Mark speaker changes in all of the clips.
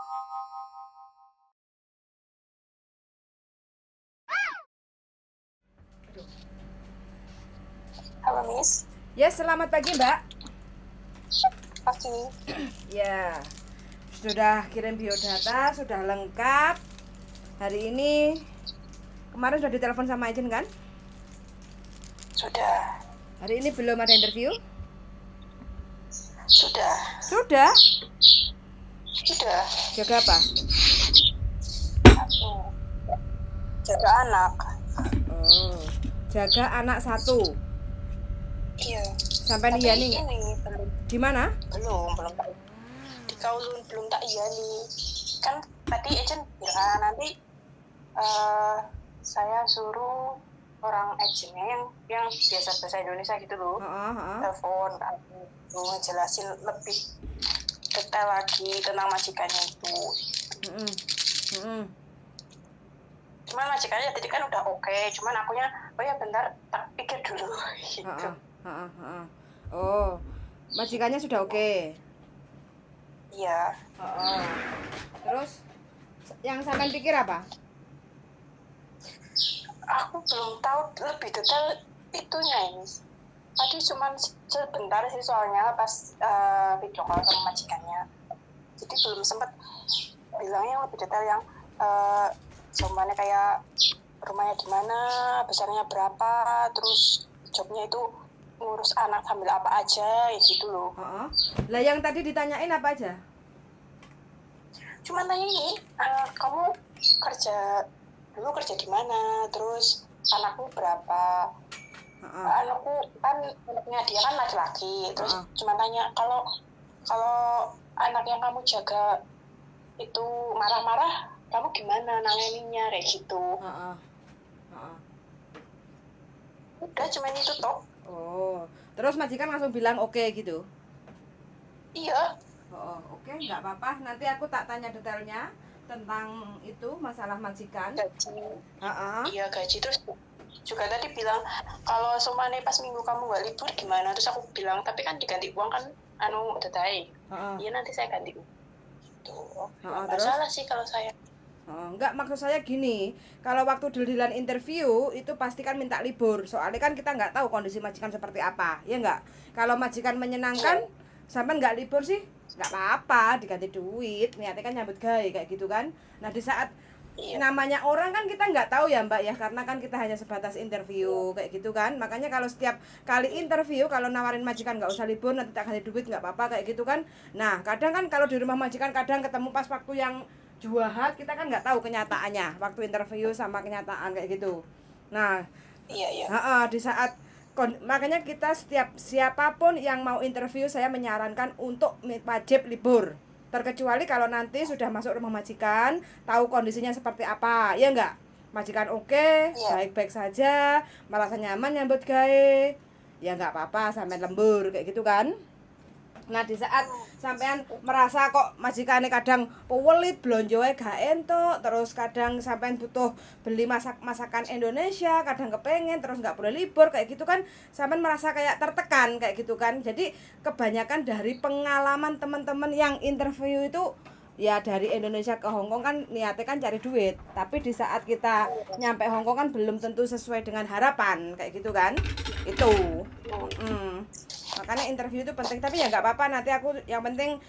Speaker 1: Halo Miss.
Speaker 2: Ya, selamat pagi Mbak.
Speaker 1: Pagi.
Speaker 2: Ya, sudah kirim biodata, sudah lengkap. Hari ini, kemarin sudah ditelepon sama agent kan?
Speaker 1: Sudah.
Speaker 2: Hari ini belum ada interview?
Speaker 1: Sudah.
Speaker 2: Sudah?
Speaker 1: Sudah.
Speaker 2: Jaga apa?
Speaker 1: Aku jaga anak.
Speaker 2: Oh, jaga anak 1.
Speaker 1: Iya.
Speaker 2: Sampai
Speaker 1: Tapi
Speaker 2: iyani
Speaker 1: ini belum.
Speaker 2: di mana?
Speaker 1: Belum tak. Di Kowloon belum tak iyani. Kan tadi agent bilang nanti saya suruh orang agentnya yang biasa bahasa Indonesia gitu loh. Telepon aku ngejelasin lebih detail lagi tentang majikannya itu. Cuman majikannya tadi kan udah oke, cuman akunya oh ya bentar tak pikir dulu gitu.
Speaker 2: Oh, majikannya sudah oke.
Speaker 1: Iya.
Speaker 2: Terus yang sampean pikir apa?
Speaker 1: Aku belum tahu lebih detail itunya ini. Tadi cuman sebentar sih soalnya pas video call sama majikannya. Jadi belum sempat bilangnya lebih detail yang semuanya kayak rumahnya gimana, besarnya berapa, terus jobnya itu ngurus anak sambil apa aja, ya gitu loh.
Speaker 2: Lah yang tadi ditanyain apa aja?
Speaker 1: Cuman tanya ini, kamu kerja di mana, terus anakmu berapa? Anakku kan anaknya dia kan laki-laki, terus cuma tanya kalau anak yang kamu jaga itu marah-marah, kamu gimana nanganinnya kayak gitu. Udah cuman itu toh.
Speaker 2: Oh, terus majikan langsung bilang oke gitu?
Speaker 1: Iya.
Speaker 2: Oke, nggak apa-apa. Nanti aku tak tanya detailnya tentang itu masalah majikan.
Speaker 1: Gaji. Iya gaji, terus juga tadi bilang kalau semuanya pas minggu kamu nggak libur gimana, terus aku bilang tapi kan diganti uang kan tetai. Iya nanti saya ganti uang. Tuh. Nggak salah sih kalau saya.
Speaker 2: Enggak, maksud saya gini, kalau waktu deal-dealan interview itu pasti kan minta libur, soalnya kan kita nggak tahu kondisi majikan seperti apa, ya nggak? Kalau majikan menyenangkan, sampai nggak libur sih, nggak apa-apa, diganti duit, niatnya kan nyambut gawe kayak gitu kan. Nah di saat namanya orang kan kita nggak tahu ya Mbak ya, karena kan kita hanya sebatas interview kayak gitu kan. Makanya kalau setiap kali interview, kalau nawarin majikan nggak usah libur, nanti tak ganti duit nggak apa-apa kayak gitu kan. Nah kadang kan kalau di rumah majikan kadang ketemu pas waktu yang juahat, kita kan nggak tahu kenyataannya waktu interview sama kenyataan kayak gitu. Nah di saat makanya kita siapapun yang mau interview, saya menyarankan untuk wajib libur, terkecuali kalau nanti sudah masuk rumah majikan, tahu kondisinya seperti apa, ya enggak? Majikan oke, baik-baik saja, merasa nyaman nyambut gawe, ya enggak apa-apa sampai lembur kayak gitu kan. Nah di saat sampean merasa kok majikannya kadang pewelit, blonjoe gak entuk, terus kadang sampean butuh beli masakan Indonesia, kadang kepengen terus nggak boleh libur kayak gitu kan, sampean merasa kayak tertekan kayak gitu kan. Jadi kebanyakan dari pengalaman teman-teman yang interview itu ya dari Indonesia ke Hongkong kan niatnya kan cari duit, tapi di saat kita nyampe Hongkong kan belum tentu sesuai dengan harapan kayak gitu kan. Itu makanya interview itu penting, tapi ya nggak apa-apa, nanti aku yang penting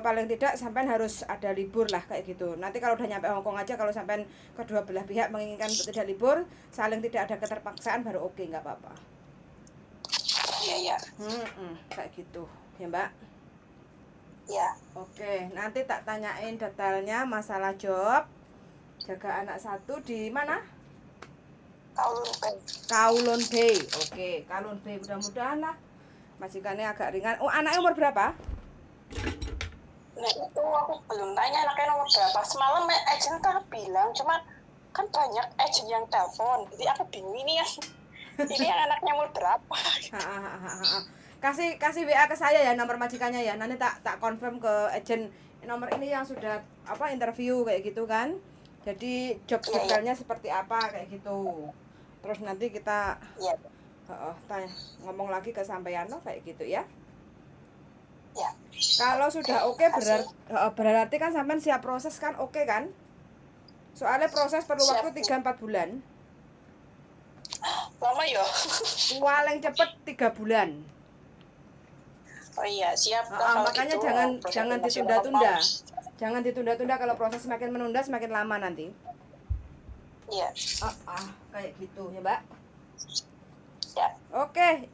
Speaker 2: paling tidak sampean harus ada libur lah kayak gitu. Nanti kalau udah nyampe Hongkong aja, kalau sampean kedua belah pihak menginginkan untuk tidak libur, saling tidak ada keterpaksaan, baru oke, nggak apa-apa.
Speaker 1: Iya.
Speaker 2: Kayak gitu ya Mbak.
Speaker 1: Iya.
Speaker 2: Oke, nanti tak tanyain detailnya masalah job jaga anak 1 di mana? Kowloon Bay. Oke, Kowloon Bay, mudah-mudahan lah majikannya agak ringan. Oh, anaknya umur berapa?
Speaker 1: Nah itu aku belum tanya anaknya nomor berapa. Semalam agent kan bilang, cuma kan banyak agent yang telepon, jadi aku bingung ini yang anaknya umur berapa.
Speaker 2: Kasih WA ke saya ya nomor majikannya ya. Nanti tak confirm ke agent nomor ini yang sudah interview kayak gitu kan. Jadi job detailnya seperti apa kayak gitu. Terus nanti kita tanya, ngomong lagi ke sampean kayak gitu ya.
Speaker 1: Ya.
Speaker 2: Kalau sudah oke berarti kan sampean siap proses kan, oke kan? Soalnya proses perlu
Speaker 1: Siap.
Speaker 2: waktu 3-4 bulan.
Speaker 1: Lama ya?
Speaker 2: Paling cepet 3 bulan.
Speaker 1: Oh iya, siap dah kalau
Speaker 2: Makanya
Speaker 1: gitu.
Speaker 2: jangan ditunda-tunda. Jangan ditunda-tunda, kalau proses semakin menunda semakin lama nanti.
Speaker 1: Iya.
Speaker 2: Kayak gitu ya, Mbak.
Speaker 1: Ya.
Speaker 2: Oke.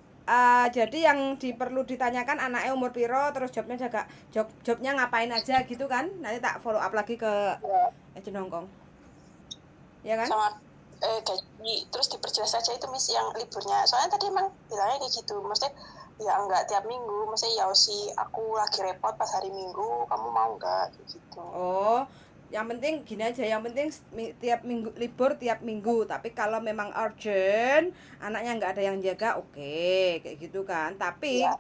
Speaker 2: Jadi yang perlu ditanyakan anaknya umur piro, terus jobnya ngapain aja gitu kan. Nanti tak follow up lagi ke Agent Hongkong. Ya kan?
Speaker 1: Sama gaji, terus diperjelas aja itu Miss yang liburnya. Soalnya tadi emang bilangnya kayak gitu. Maksudnya ya enggak tiap minggu, maksudnya ya sih aku lagi repot pas hari Minggu, kamu mau enggak gitu.
Speaker 2: Oh, yang penting gini aja, yang penting tiap minggu libur tiap minggu, tapi kalau memang urgent anaknya nggak ada yang jaga, oke, kayak gitu kan. Tapi
Speaker 1: Ya.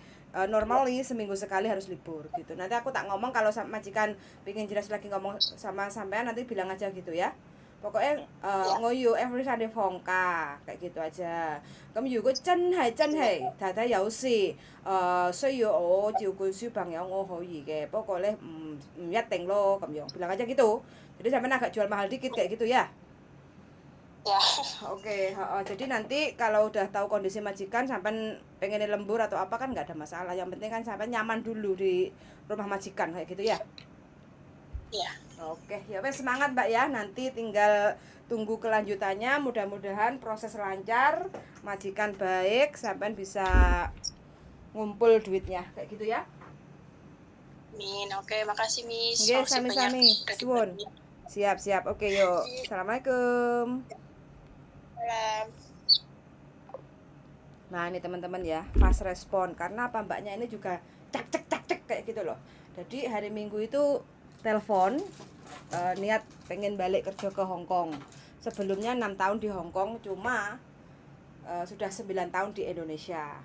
Speaker 2: normally seminggu sekali harus libur gitu. Nanti aku tak ngomong, kalau majikan pengen jelas lagi ngomong sama sampean nanti bilang aja gitu ya. Pokoknya ngoyo every Sunday phong ca kayak gitu aja.咁如果真係太太有事需要我照顧小朋友，我可以嘅，不過咧唔一定咯咁樣，bilang aja gitu. Jadi sampean agak jual mahal dikit kayak gitu ya.
Speaker 1: Ya.
Speaker 2: Oke, jadi nanti kalau udah tahu kondisi majikan sampean pengen lembur atau apa kan nggak ada masalah. Yang penting kan sampean nyaman dulu di rumah majikan kayak gitu ya.
Speaker 1: Iya.
Speaker 2: Oke, ya wes, semangat Mbak ya. Nanti tinggal tunggu kelanjutannya. Mudah-mudahan proses lancar, majikan baik, sampai bisa ngumpul duitnya kayak gitu ya.
Speaker 1: Amin. Oke, makasih Miss.
Speaker 2: Oke, sami-sami. Suwun. Siap. Oke, yuk. Assalamualaikum.
Speaker 1: Salam.
Speaker 2: Nah, ini teman-teman ya, fast respon. Karena apa, Mbaknya ini juga cek kayak gitu loh. Jadi hari Minggu itu telepon niat pengen balik kerja ke Hong Kong. Sebelumnya 6 tahun di Hong Kong, cuma sudah 9 tahun di Indonesia.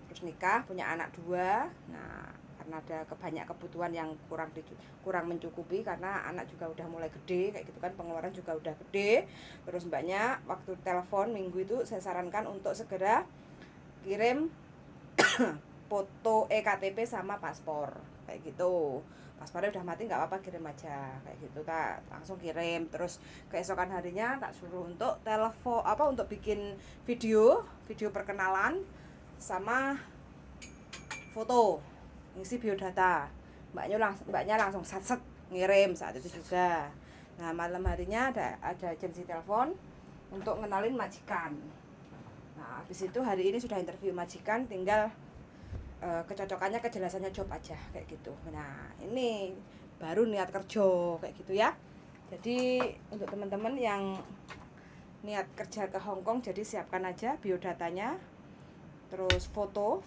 Speaker 2: Terus nikah, punya anak 2. Nah, karena ada banyak kebutuhan yang kurang mencukupi, karena anak juga udah mulai gede kayak gitu kan, pengeluaran juga udah gede. Terus Mbaknya waktu telepon Minggu itu saya sarankan untuk segera kirim foto EKTP sama paspor kayak gitu. Paspornya udah mati nggak apa-apa, kirim aja kayak gitu, tak langsung kirim. Terus keesokan harinya tak suruh untuk telepon untuk bikin video perkenalan sama foto, ngisi biodata. Mbaknya langsung set ngirim saat itu juga. Nah, malam harinya ada agensi telepon untuk ngenalin majikan. Nah, habis itu hari ini sudah interview majikan, tinggal kecocokannya, kejelasannya job aja kayak gitu. Nah, ini baru niat kerja kayak gitu ya. Jadi untuk teman-teman yang niat kerja ke Hong Kong, jadi siapkan aja biodatanya. Terus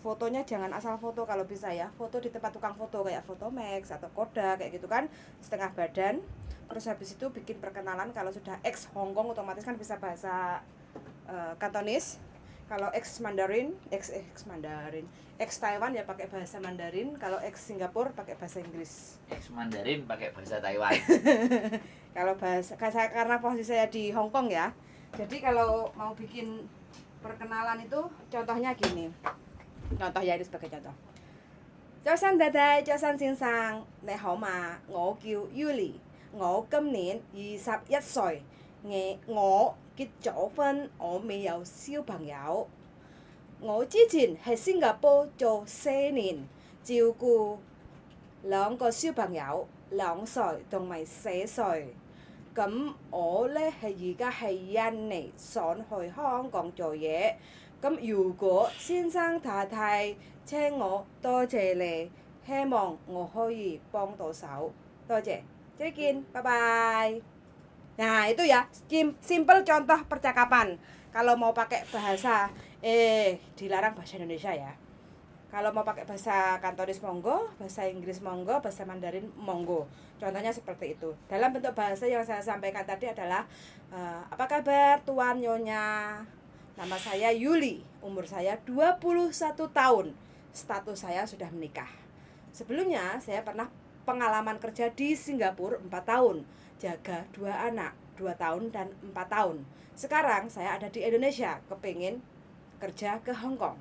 Speaker 2: fotonya jangan asal foto, kalau bisa ya foto di tempat tukang foto kayak Fotomax atau Kodak kayak gitu kan, setengah badan. Terus habis itu bikin perkenalan. Kalau sudah ex Hong Kong otomatis kan bisa bahasa Kantonis. Kalau ex Taiwan ya pakai bahasa Mandarin. Kalau ex Singapura pakai bahasa Inggris.
Speaker 3: Ex Mandarin pakai bahasa Taiwan.
Speaker 2: Kalau karena posisi saya di Hong Kong ya. Jadi kalau mau bikin perkenalan itu contohnya gini. Contoh ya, ini sebagai contoh. 早晨太太，早晨先生，你好嘛？我叫 Yuli， 我今年21歲，我結咗婚，我未有小朋友。我之前喺新加坡做4年，照顧2個小朋友，2歲同埋4歲。咁我呢而家係印尼，想去香港做嘢。咁如果先生太太請我，多謝你，希望我可以幫到手，多謝，再見，拜拜。Nah itu ya, simple contoh percakapan. Kalau mau pakai bahasa dilarang bahasa Indonesia ya. Kalau mau pakai bahasa Kantonis monggo, bahasa Inggris monggo, bahasa Mandarin monggo. Contohnya seperti itu. Dalam bentuk bahasa yang saya sampaikan tadi adalah apa kabar Tuan Nyonya? Nama saya Yuli, umur saya 21 tahun. Status saya sudah menikah. Sebelumnya saya pernah pengalaman kerja di Singapura 4 tahun. Jaga 2 anak, 2 tahun dan 4 tahun. Sekarang saya ada di Indonesia, kepingin kerja ke Hong Kong.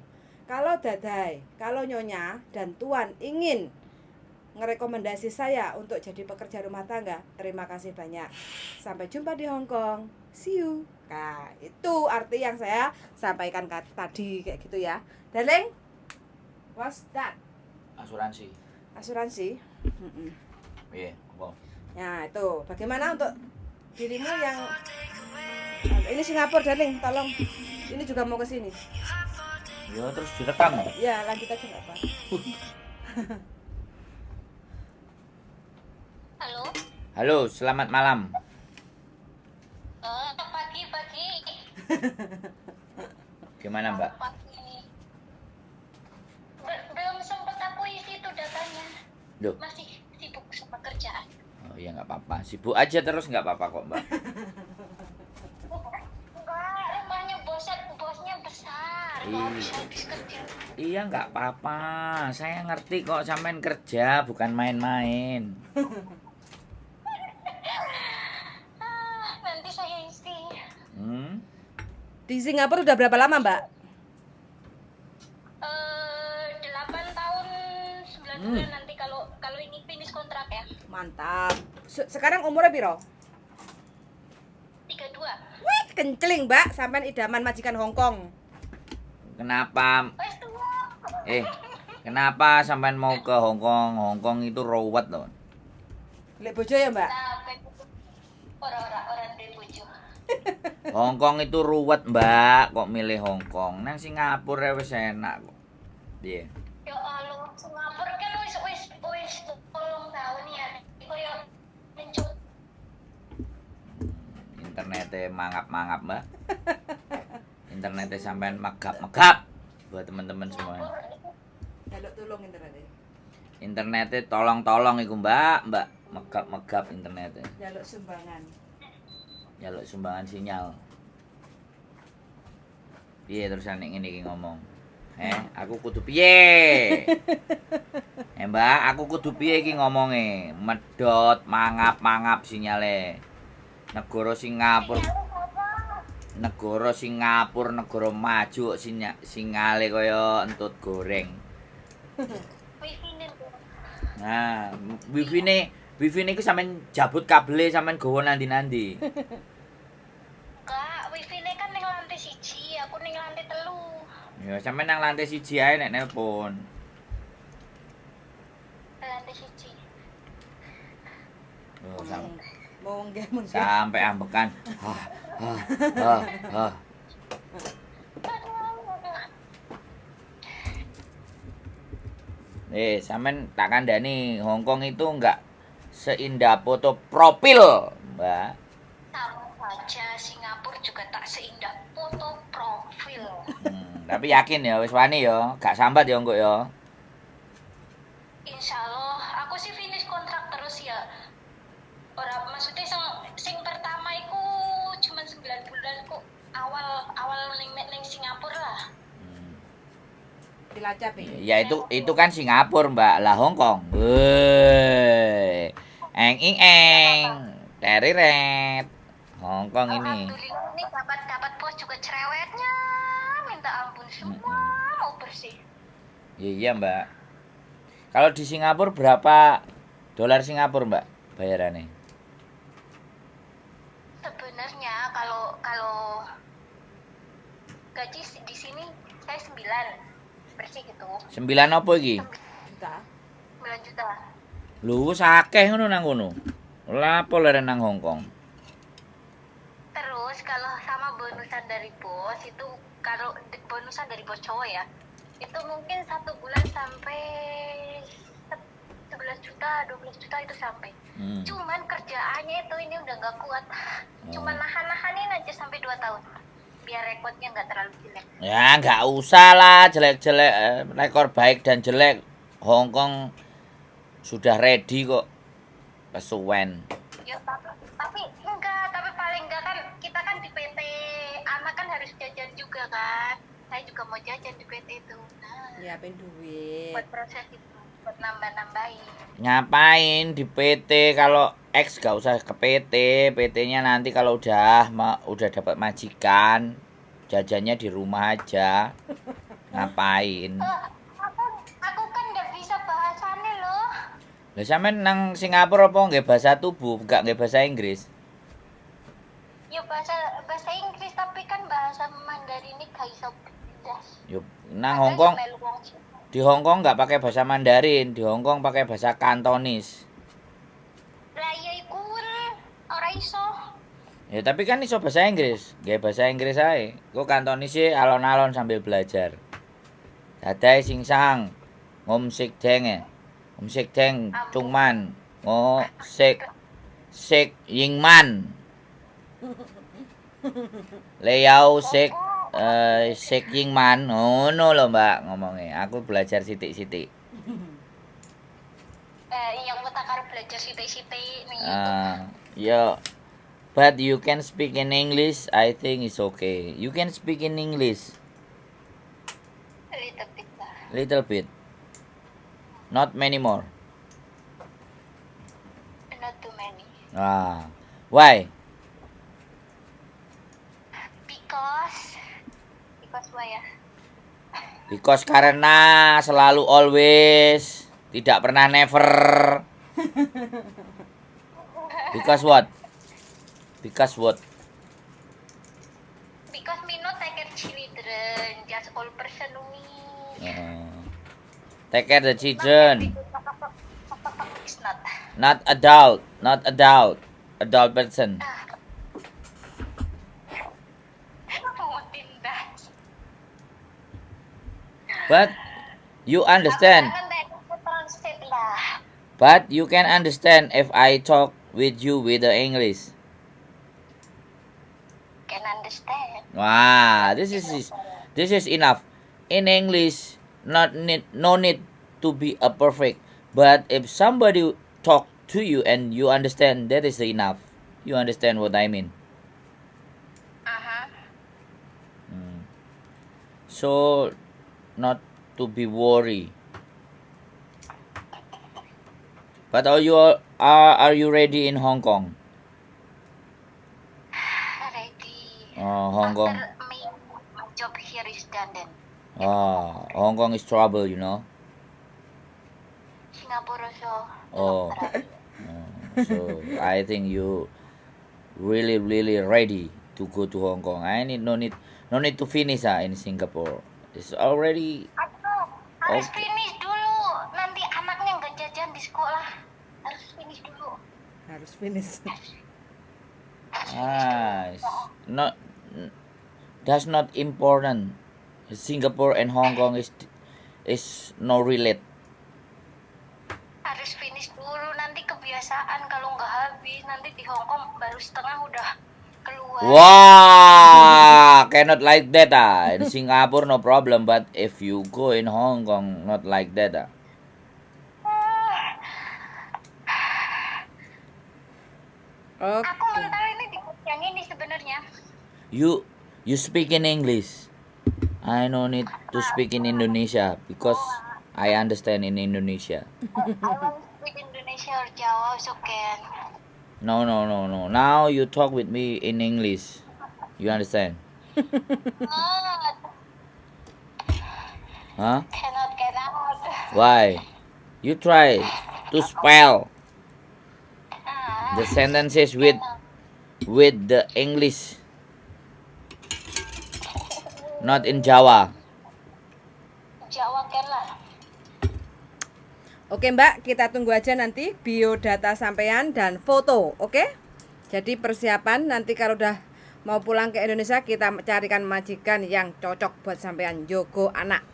Speaker 2: Kalau Dadai, kalau Nyonya dan Tuan ingin ngerekomendasi saya untuk jadi pekerja rumah tangga. Terima kasih banyak. Sampai jumpa di Hong Kong. See you. Nah, itu arti yang saya sampaikan tadi kayak gitu ya. Darling, what's that?
Speaker 3: Asuransi.
Speaker 2: Asuransi.
Speaker 3: Iya, apa?
Speaker 2: Nah, itu. Bagaimana untuk dirimu yang ini Singapura, darling, tolong. Ini juga mau ke sini.
Speaker 3: Ya terus direkam.
Speaker 2: Ya, lanjut aja enggak apa.
Speaker 4: Halo.
Speaker 3: Halo, selamat malam.
Speaker 4: Pagi.
Speaker 3: Gimana, Mbak?
Speaker 4: Pagi. Belum sempat aku isi tuh datanya.
Speaker 3: Loh.
Speaker 4: Masih sibuk sama kerjaan.
Speaker 3: Oh iya nggak apa-apa. Sibuk aja terus nggak apa-apa kok, Mbak.
Speaker 4: Enggak, rumahnya bosnya besar. Nggak habis kerja.
Speaker 3: Iya nggak apa-apa. Saya ngerti kok sampean kerja bukan main-main.
Speaker 4: Nanti saya isi.
Speaker 2: Di Singapura udah berapa lama, Mbak?
Speaker 4: 8 tahun 9 bulan nanti kalau ini finish kontrak ya.
Speaker 2: Mantap. Sekarang umurnya piro?
Speaker 4: 32.
Speaker 2: Wih, kencling, Mbak. Sampean idaman majikan Hong Kong.
Speaker 3: Kenapa?
Speaker 4: Wes tua.
Speaker 3: Kenapa sampean mau ke Hong Kong? Hong Kong itu ruwet loh.
Speaker 2: Lek bojo ya, Mbak?
Speaker 4: Sampai orang dari bojo.
Speaker 3: Hong Kong itu ruwet, Mbak. Kok milih Hong Kong? Nang Singapura wis enak kok. Piye?
Speaker 4: Ya Allah, Singapura kan wis 10 tahun ya. Koyo mencuk.
Speaker 3: Internetnya mangap-mangap, Mbak. Internetnya sampean megap-megap buat teman-teman semua.
Speaker 2: Jaluk tolong internetnya.
Speaker 3: Internetnya tolong-tolong iku, Mbak. Megap-megap internetnya.
Speaker 2: Jaluk sumbangan.
Speaker 3: Jaluk sumbangan sinyal. Piye terusan nek ngene iki ngomong? Aku kudu piye? Mbak, aku kudu piye iki ngomonge? Medot, mangap-mangap sinyale. Negara Singapura, negara maju kok sinyale kaya entut goreng.
Speaker 4: Wifi-ne tuh.
Speaker 3: Nah, wifi-ne iku sampean jabut kabele sampean gawa nandi-nandi.
Speaker 4: Kak, wifi-ne kan ning lantai 1, aku ning lantai 3.
Speaker 3: Ya sampean nang lantai 1 ae nek nelpon.
Speaker 4: Lantai 1.
Speaker 3: Oh,
Speaker 2: Mau nggih mun.
Speaker 3: sampai ambekan. Sampean tak kandhani Hong Kong itu enggak seindah foto profil, Mbak.
Speaker 4: Sama saja Singapura juga tak seindah foto profil.
Speaker 3: Tapi yakin ya wis wani ya, gak sambat ya engko ya.
Speaker 4: Insya Allah, aku sih finish kontrak terus ya. Ora maksudnya sing pertama iku cuma 9 bulan kok awal ning Singapura lah.
Speaker 2: Cilacap
Speaker 3: Ya itu kan Singapura, Mbak. Lah Hong Kong. Woi. Teriret. Hong Kong ini.
Speaker 4: Alhamdulillah ini dapat bos juga cerewetnya. Minta ampun semua mau bersih.
Speaker 3: Iya, Mbak. Kalau di Singapura berapa dolar Singapura, Mbak, bayarannya?
Speaker 4: Sebenarnya kalau gaji di sini saya 9 bersih gitu.
Speaker 3: 9 apa iki?
Speaker 2: juta.
Speaker 4: 9 juta.
Speaker 3: Lho, wis akeh ngono nang kono. Lah apa leren nang Hong Kong?
Speaker 4: Terus kalau sama bonusan dari bos itu kalau bonusan dari bos cowok ya itu mungkin 1 bulan sampai 11 juta 12 juta itu sampai. Cuman kerjaannya itu ini udah nggak kuat. Cuman nahan-nahanin aja sampai 2 tahun biar rekodnya nggak terlalu jelek.
Speaker 3: Ya nggak usah lah jelek-jelek, rekor baik dan jelek Hong Kong sudah ready kok. Kesuwen.
Speaker 4: Ya tapi enggak, tapi paling enggak kan kita kan di PT anak kan harus jajan juga kan. Saya juga mau jajan di PT itu. Nah,
Speaker 2: Nyiapin duit.
Speaker 4: buat proses itu, buat nambah-nambahin.
Speaker 3: Ngapain di PT kalau X gak usah ke PT. PT-nya nanti kalau udah dapat majikan, jajannya di rumah aja. Ngapain?
Speaker 4: Aku kan nggak bisa bahasannya loh.
Speaker 3: Lah sampean nang Singapura apa nggih bahasa tubuh, enggak nggih bahasa Inggris?
Speaker 4: Ya bahasa bahasa Inggris tapi kan bahasa Mandarin ini gak iso pindah.
Speaker 3: Yo nang Hong Kong, di Hong Kong enggak pakai bahasa Mandarin, di Hong Kong pakai bahasa Kantonis.
Speaker 4: Lah ya iku ora iso.
Speaker 3: Ya tapi kan iso bahasa Inggris, nggih bahasa Inggris ae. Kok Kantonis sih alon-alon sambil belajar. Dadae sing sang ngom sik deng e. Ngom sik deng cungman. Oh, sik yingman. Leyau sik yingman. Ngono lho, Mbak, ngomongnya. Aku belajar sithik-sithik.
Speaker 4: Yang mutakar belajar sithik-sithik ning
Speaker 3: Yeah. But you can speak in English, I think it's okay. You can speak in English.
Speaker 4: little bit lah.
Speaker 3: Little bit. Not many more.
Speaker 4: Not too many.
Speaker 3: Why?
Speaker 4: Because why ya?
Speaker 3: Because karena selalu always, tidak pernah never. Because what? Because what?
Speaker 4: Because me not take care children, just all person me.
Speaker 3: Take care the children.
Speaker 4: It's not.
Speaker 3: Not adult. Adult person.
Speaker 4: Mau tindak.
Speaker 3: But you understand.
Speaker 4: Translate lah.
Speaker 3: But you can understand if I talk with you with the English.
Speaker 4: Can understand.
Speaker 3: This is enough. In English, no need to be a perfect. But if somebody talk to you and you understand, that is enough. You understand what I mean? So, not to be worried. But are you ready in Hong Kong?
Speaker 4: Ready.
Speaker 3: Hong Kong.
Speaker 4: After me, my job here is done then.
Speaker 3: Hong Kong is trouble, you know.
Speaker 4: Singapore also.
Speaker 3: So I think you really ready to go to Hong Kong. No need to finish in Singapore. It's already.
Speaker 4: Harus finish dulu. Nanti anaknya nggak jajan di sekolah. Harus finish dulu.
Speaker 2: Harus finish.
Speaker 3: That's not important. Singapore and Hong Kong is no relate.
Speaker 4: Harus finish dulu, nanti kebiasaan kalau nggak habis nanti di Hong Kong baru setengah udah keluar.
Speaker 3: Wah, cannot like that In Singapore no problem, but if you go in Hong Kong not like that
Speaker 4: Aku mental ini di yang ini sebenarnya.
Speaker 3: You speak in English. I no need to speak in Indonesia because I understand in Indonesia.
Speaker 4: I want to speak Indonesia or Jawa also can.
Speaker 3: No. Now you talk with me in English. You understand? Huh?
Speaker 4: Cannot.
Speaker 3: Why? You try to spell the sentences with the English, not in Jawa.
Speaker 4: Jawa kan lah.
Speaker 2: Oke Mbak, kita tunggu aja nanti biodata sampean dan foto, oke? Jadi persiapan nanti kalau udah mau pulang ke Indonesia kita carikan majikan yang cocok buat sampean jogo anak.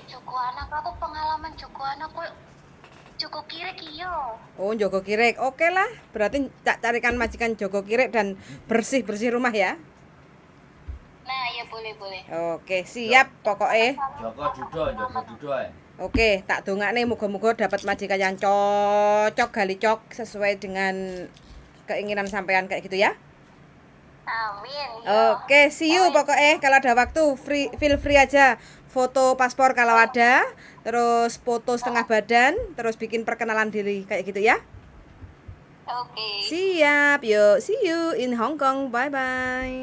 Speaker 4: Jogo anak aku pengalaman jogo anak aku jogo kirek iyo.
Speaker 2: Oh, jogo kirek, oke lah. Berarti carikan majikan jogo kirek dan bersih rumah ya.
Speaker 4: Nah, ya boleh.
Speaker 2: Oke, siap pokoknya.
Speaker 3: Joko dudo.
Speaker 2: Oke, tak dongakne muga-muga dapat majikan yang cocok galicok sesuai dengan keinginan sampean kayak gitu ya.
Speaker 4: Amin. Ya.
Speaker 2: Oke, see you pokoknya kalau ada waktu feel free aja. Foto paspor kalau ada, terus foto setengah badan, terus bikin perkenalan diri kayak gitu ya.
Speaker 4: Oke.
Speaker 2: Siap, yuk, see you in Hong Kong. Bye bye.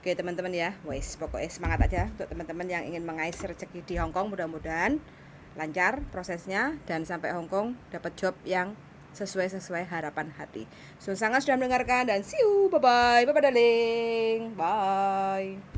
Speaker 2: Oke teman-teman ya, wes pokoknya semangat aja untuk teman-teman yang ingin mengais rezeki di Hong Kong, mudah-mudahan lancar prosesnya dan sampai Hong Kong dapat job yang sesuai harapan hati. Sangat sudah mendengarkan dan see you, bye bye darling, bye.